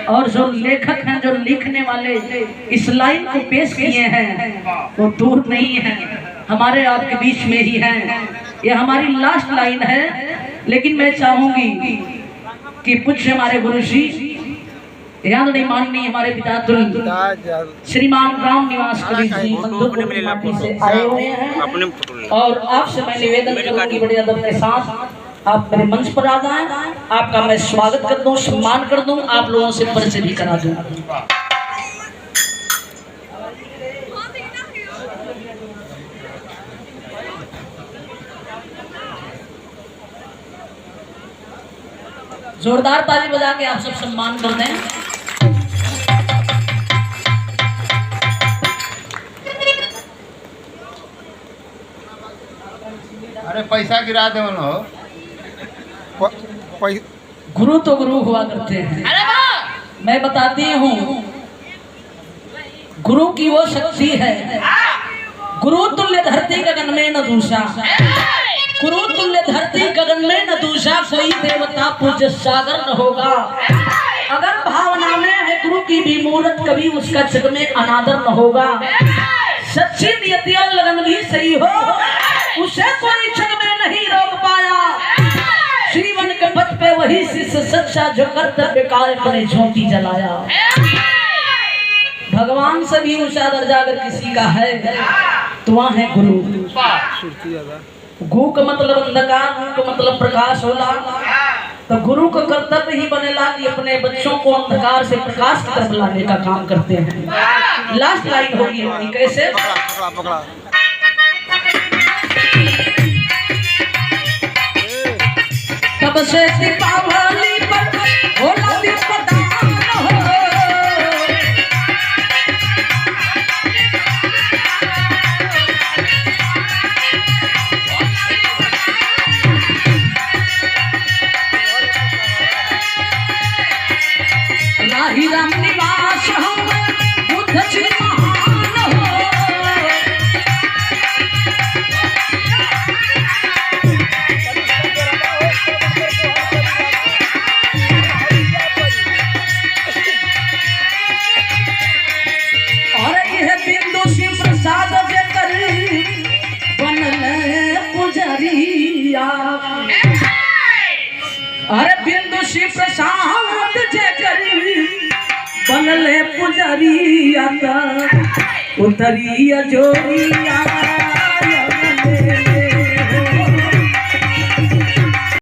और जो लेखक हैं, जो लिखने वाले इस लाइन को पेश किए हैं वो दूर नहीं है, हमारे आपके बीच में ही हैं। ये हमारी लास्ट लाइन है, लेकिन मैं चाहूंगी कि पूज्य हमारे गुरु जी याद नहीं माननीय हमारे पिता श्रीमान राम निवास कवि जी मंदोपुर माटी से आए हुए हैं और आपसे मैं निवेदन करूंगी बड़े अदब के साथ आप मेरे मंच पर आ जाएं, आपका मैं स्वागत कर दूं, सम्मान कर दूं, आप लोगों से परिचय भी करा दूं। जोरदार ताली बजा के आप सब सम्मान कर दें। अरे पैसा गिरा दे गुरु तो गुरु हुआ करते हैं। मैं बताती हूँ गुरु की वो शक्ति है, गुरु तुल्य धरती गगन में न दूषा, गुरु तुल्य धरती गगन में न दूषा, कोई देवता पूज्य सागर न होगा। अगर भावना में है गुरु की भी मूर्त, कभी उसका जग में अनादर न होगा। सच्ची नियति और लगन भी सही हो, उसे कोई जग में नहीं रोक पाया। जीवन के पथ पे वही शिष्य सच्चा जो कर्तव्य काल अपने ज्योति जलाया। भगवान से भी ऊंचा दर्जा अगर किसी का है तो वहाँ है गुरु। गु का मतलब अंधकार, गु का मतलब प्रकाश होला। तो गुरु का कर्तव्य ही बनेला कि अपने बच्चों को अंधकार से प्रकाश की तरफ लाने का काम करते हैं। लास्ट लाइन होगी हमारी, कैसे तब से दीपावली पर होला दीपदान हो, राही राम निवास हम बुद्ध जी महान हो। अरे बिंदु श्री प्रसाद जयकर बनले पुजरिया उतरिया जोरिया।